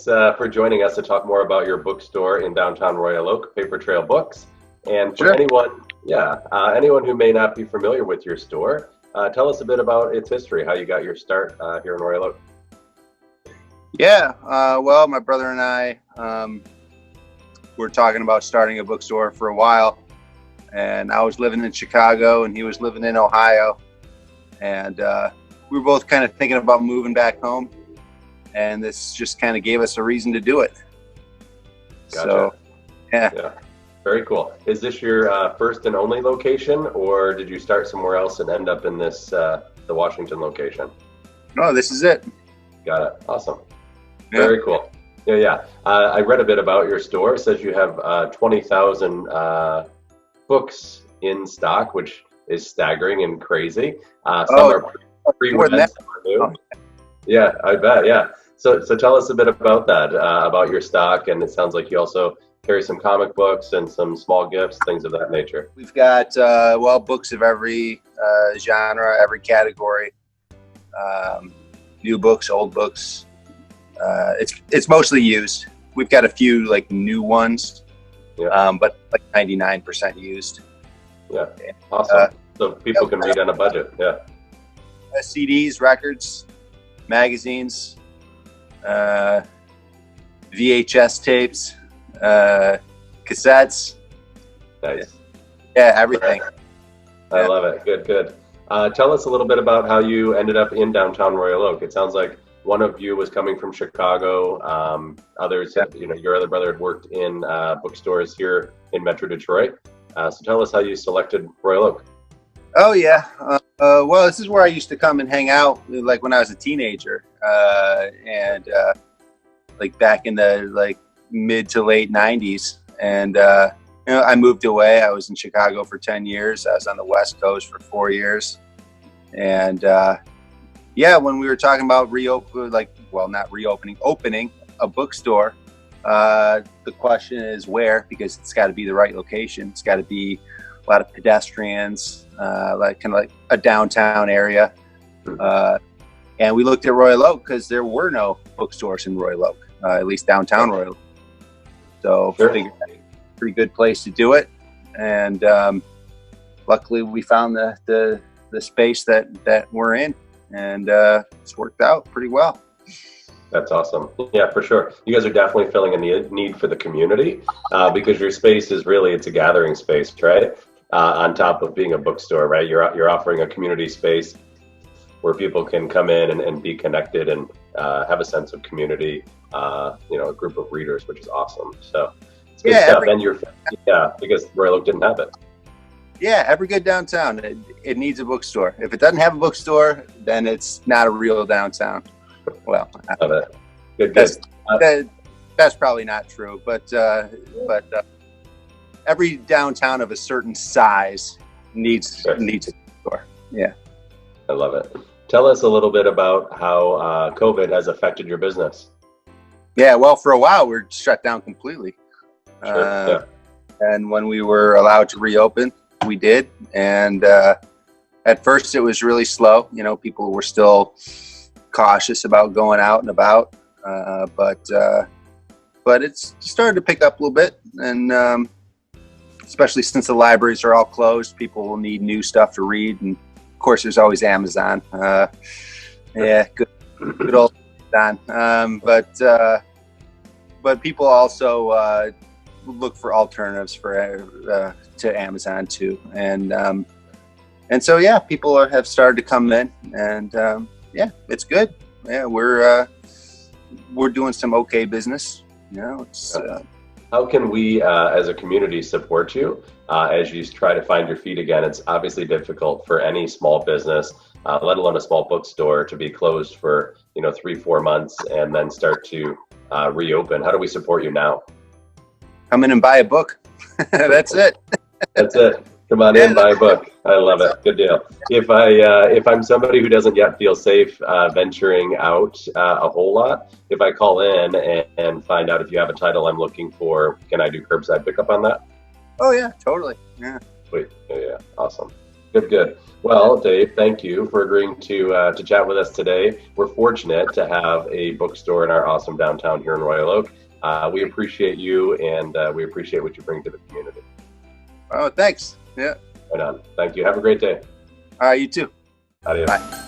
for joining us to talk more about your bookstore in downtown Royal Oak, Paper Trail Books. And for Sure. anyone who may not be familiar with your store, tell us a bit about its history, how you got your start here in Royal Oak. Yeah. Well, my brother and I were talking about starting a bookstore for a while, and I was living in Chicago and he was living in Ohio, and we were both kind of thinking about moving back home, and this just kind of gave us a reason to do it. Gotcha. So, yeah. Very cool. Is this your first and only location, or did you start somewhere else and end up in this the Washington location? No, this is it. Got it. Awesome. Yeah. Very cool. Yeah. I read a bit about your store. It says you have 20,000 books in stock, which is staggering and crazy. Some are pre-read, some are new. Yeah, I bet. Yeah. So tell us a bit about that, about your stock, and it sounds like you also carry some comic books and some small gifts, things of that nature. We've got books of every genre, every category. New books, old books. It's mostly used. We've got a few like new ones, but like 99% used. Yeah, awesome. So people can read on a budget. Yeah. CDs, records, magazines, VHS tapes, cassettes. Nice. Yeah, everything. I love it. Good. Tell us a little bit about how you ended up in downtown Royal Oak. It sounds like one of you was coming from Chicago. Others, your other brother had worked in bookstores here in Metro Detroit. So tell us how you selected Royal Oak. Oh yeah. Well, this is where I used to come and hang out, like when I was a teenager, and like back in the mid to late '90s. And I moved away. I was in Chicago for 10 years. I was on the West Coast for 4 years. And when we were talking about opening a bookstore, the question is where, because it's got to be the right location. It's got to be a lot of pedestrians, like a downtown area. And we looked at Royal Oak because there were no bookstores in Royal Oak, at least downtown Royal Oak. So Sure. figured that's a pretty good place to do it. And luckily we found the space that we're in, and it's worked out pretty well. That's awesome. Yeah, for sure. You guys are definitely filling a need for the community because your space is it's a gathering space, right? On top of being a bookstore, right? You're offering a community space where people can come in and be connected and have a sense of community, a group of readers, which is awesome. So it's good stuff. And because Royal Oak didn't have it. Yeah, every good downtown, it needs a bookstore. If it doesn't have a bookstore, then it's not a real downtown. Well, love it. Good. That's probably not true, but every downtown of a certain size needs a bookstore. Yeah. I love it. Tell us a little bit about how COVID has affected your business. Yeah, well, for a while we're shut down completely. Sure. And when we were allowed to reopen, we did. And at first it was really slow. People were still cautious about going out and about. But it's started to pick up a little bit. And especially since the libraries are all closed, people will need new stuff to read. And of course, there's always Amazon. Good old Amazon. But people also look for alternatives to Amazon too, and so people have started to come in, and it's good. Yeah, we're doing some okay business. How can we, as a community, support you as you try to find your feet again? It's obviously difficult for any small business, let alone a small bookstore, to be closed for 3-4 months and then start to reopen. How do we support you now? Come in and buy a book. That's it. That's it. Come on in, buy a book. I love it. Good deal. If I'm somebody who doesn't yet feel safe venturing out a whole lot, if I call in and find out if you have a title I'm looking for, can I do curbside pickup on that? Oh yeah, totally. Yeah. Sweet. Yeah. Awesome. Good, good. Well, Dave, thank you for agreeing to chat with us today. We're fortunate to have a bookstore in our awesome downtown here in Royal Oak. We appreciate you, and we appreciate what you bring to the community. Oh, thanks. Yeah. Right on. Thank you. Have a great day. You too. Adios. Bye.